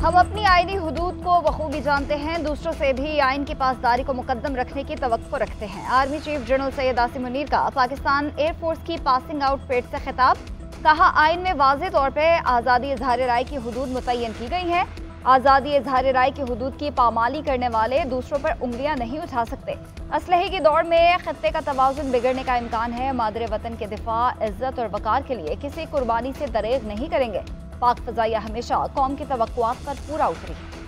हम अपनी आईनी हुदूद को बखूबी जानते हैं, दूसरों से भी आइन की पासदारी को मुकद्दम रखने की तवक्को रखते हैं। Army chief general Syed Asim Munir का पाकिस्तान एयरफोर्स की पासिंग आउट परेड से खिताब। कहा, आइन में वाज़ेह तौर पर आज़ादी इजहार राय की हुदूद मुतय्यन की गई हैं। आज़ादी इजहार राय की हुदूद की पामाली करने वाले दूसरों पर उंगलियां नहीं उठा सकते। असलहे की दौड़ में खत्ते का तवाज़ुन बिगड़ने का इम्कान है। मादरे वतन के दिफा, इज्जत और वकार के लिए किसी कुर्बानी से दरेग नहीं करेंगे। पाक फ़ज़ाइया हमेशा कौम की तवक्कुआत पर पूरा उतरी है।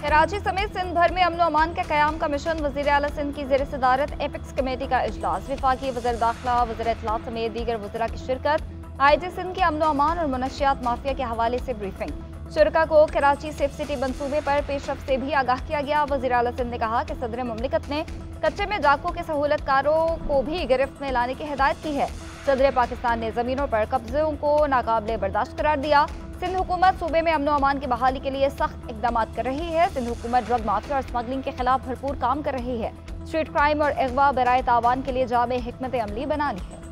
कराची समेत सिंध भर में अमन अमान के क़याम का मिशन। वज़ीर आला सिंध की ज़ेर सदारत एपिक्स कमेटी का इजलास। वफाकी वज़ीर दाखिला, वज़ीर इत्तलात समेत दीगर वज़रा की शिरकत। IG सिंध के अमन अमान और मुनशियात माफिया के हवाले से ब्रीफिंग। शुरका को कराची सेफ सिटी मंसूबे पर पेशरफ से भी आगाह किया गया। वज़ीर आला सिंध ने कहा कि सदर मुमलिकत ने कच्चे में डाकों के सहूलतकारों को भी गिरफ्त में लाने की हिदायत की है। सदर पाकिस्तान ने ज़मीनों पर कब्ज़ों को नाकाबिले बर्दाश्त करार दिया। सिंध हुकूमत सूबे में अमन अमान की बहाली के लिए सख्त इकदाम कर रही है। सिंध हुकूमत ड्रग माफिया और स्मगलिंग के खिलाफ भरपूर काम कर रही है। स्ट्रीट क्राइम और अगवा बराए तावान के लिए जामे हिकमत अमली बना ली है।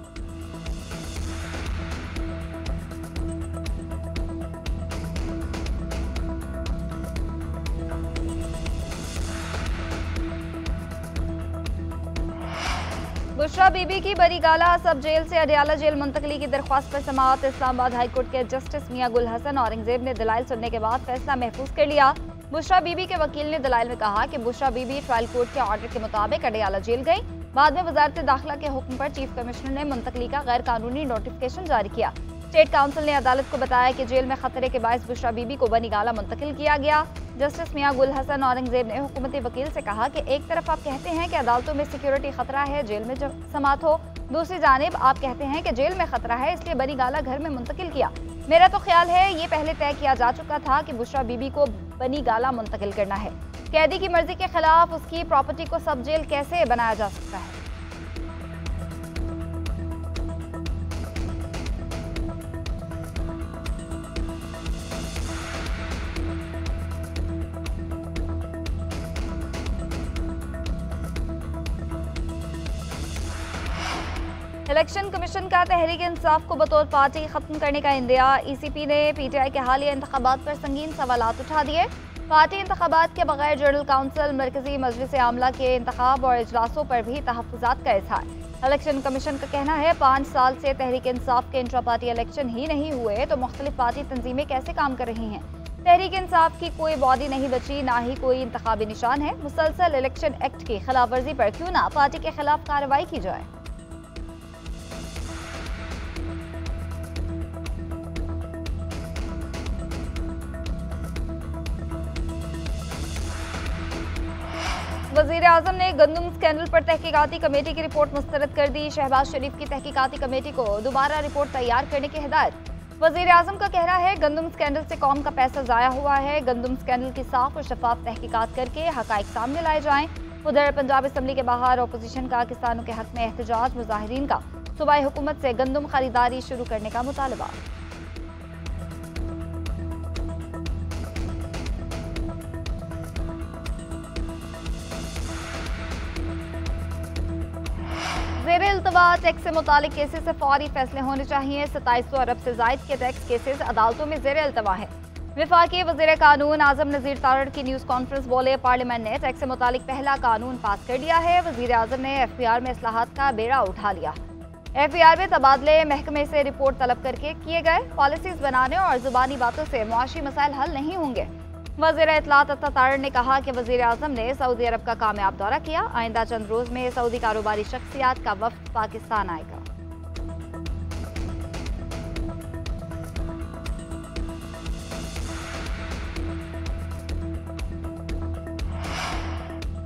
बुशरा बीबी की बरी गाला सब जेल से अडियाला जेल मुंतकली की दरख्वास्त पर समाअत। इस्लामाबाद हाई कोर्ट के जस्टिस मियां गुल हसन औरंगजेब ने दलाइल सुनने के बाद फैसला महफूज कर लिया। बुशरा बीबी के वकील ने दलाइल में कहा कि बुशरा बीबी ट्रायल कोर्ट के ऑर्डर के मुताबिक अडियाला जेल गई। बाद में वजारत दाखिला के हुक्म पर चीफ कमिश्नर ने मुंतकली का गैर कानूनी नोटिफिकेशन जारी किया। स्टेट काउंसिल ने अदालत को बताया कि जेल में खतरे के बायस बुशरा बीबी को बनी गाला मुंतकिल किया गया। जस्टिस मियां गुल हसन औरंगजेब ने हुकूमती वकील से कहा कि एक तरफ आप कहते हैं कि अदालतों में सिक्योरिटी खतरा है, जेल में समात हो, दूसरी जानिब आप कहते हैं कि जेल में खतरा है, इसलिए बनी गाला घर में मुंतकिल किया। मेरा तो ख्याल है ये पहले तय किया जा चुका था कि बुशरा बीबी को बनी गाला मुंतकिल करना है। कैदी की मर्जी के खिलाफ उसकी प्रॉपर्टी को सब जेल कैसे बनाया जा सकता है? इलेक्शन कमीशन का तहरीक इंसाफ को बतौर पार्टी खत्म करने का इंदिया। ECP ने PTI के हालिया इंतखाबात पर संगीन सवालात उठा दिए। पार्टी इंतखाबात के बगैर जनरल काउंसिल, मरकजी मजलिस आमला के इंतखाब और इजलासों पर भी तहफ़्फ़ुज़ात का इज़हार। इलेक्शन कमीशन का कहना है 5 साल से तहरीक इंसाफ के इंट्रा पार्टी इलेक्शन ही नहीं हुए तो मुख्तलिफ पार्टी तंजीमें कैसे काम कर रही हैं। तहरीक इंसाफ की कोई बॉडी नहीं बची, ना ही कोई इंतखाबी निशान है। मुसलसल इलेक्शन एक्ट की खिलाफ वर्जी पर क्यों ना पार्टी के खिलाफ कार्रवाई की जाए। वज़ीर आज़म ने गंदम स्कैंडल पर तहकीकाती कमेटी की रिपोर्ट मुस्तरद कर दी। शहबाज शरीफ की तहकीकाती कमेटी को दोबारा रिपोर्ट तैयार करने की हिदायत। वज़ीर आज़म का कहना है गंदम स्कैंडल से कौम का पैसा ज़ाया हुआ है। गंदम स्कैंडल की साफ और शफाफ तहकीकात करके हक़ाइक़ सामने लाए जाएँ। उधर पंजाब असम्बली के बाहर अपोजिशन का किसानों के हक़ में एहतजाज। मुजाहिरीन का सूबाई हुकूमत से गंदम खरीदारी शुरू करने का मुतालबा। ज़ेरे इल्तवा टैक्स से मुतालिक केसेस से फौरी फैसले होने चाहिए। 2700 अरब से ज़ायद के टैक्स केसेस अदालतों में ज़ेरे इल्तवा है। वफाकी वज़ीर कानून आज़म नज़ीर तारड़ की न्यूज़ कॉन्फ्रेंस बोले, पार्लियामेंट ने टैक्स से मुतालिक पहला कानून पास कर दिया है। वज़ीर आज़म ने FPR में इस्लाहात का बेड़ा उठा लिया। FPR में तबादले महकमे से रिपोर्ट तलब करके किए गए। पॉलिसीज बनाने और ज़ुबानी बातों से मुआशी मसाइल हल नहीं होंगे। वज़ीर इत्तलात तारड़ ने कहा कि वज़ीर आज़म ने सऊदी अरब का कामयाब दौरा किया। आइंदा चंद रोज़ में सऊदी कारोबारी शख्सियात का वफ़द पाकिस्तान आएगा।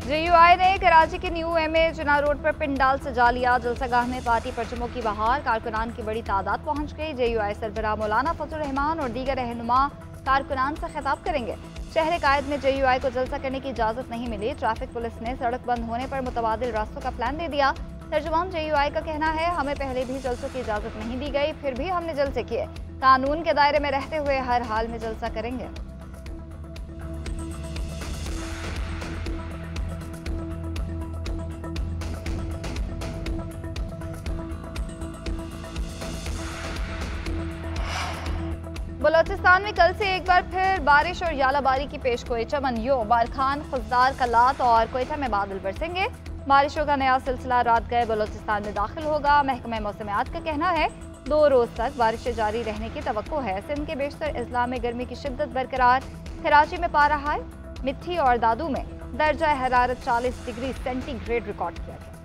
JUI ने कराची के न्यू MA चुनाव रोड पर पिंडाल सजा लिया। जलसागाह में पार्टी परचमों की बहार, कारकुनान की बड़ी तादाद पहुंच गई। JUI सरबराह मौलाना फजल रहमान और दीगर रहनुमा कारकुनान से खिताब करेंगे। शहर कायद में JUI को जलसा करने की इजाज़त नहीं मिली। ट्रैफिक पुलिस ने सड़क बंद होने पर मुतबादिल रास्तों का प्लान दे दिया। तर्जुमान JUI का कहना है हमें पहले भी जलसों की इजाज़त नहीं दी गई, फिर भी हमने जलसे किए। कानून के दायरे में रहते हुए हर हाल में जलसा करेंगे। बलोचिस्तान में कल से एक बार फिर बारिश और यालाबारी की पेशगोई। चमन, यो, बारखान, खुजदार, कलात और कोयटा में बादल बरसेंगे। बारिशों का नया सिलसिला रात गए बलोचिस्तान में दाखिल होगा। महकमा मौसमियात का कहना है 2 रोज तक बारिशें जारी रहने की तवक्को है। सिंध के बेशतर अजला में गर्मी की शिद्दत बरकरार। कराची में पारा हाई, मिट्टी और दादू में दर्जा हरारत 40 डिग्री सेंटीग्रेड रिकॉर्ड किया गया।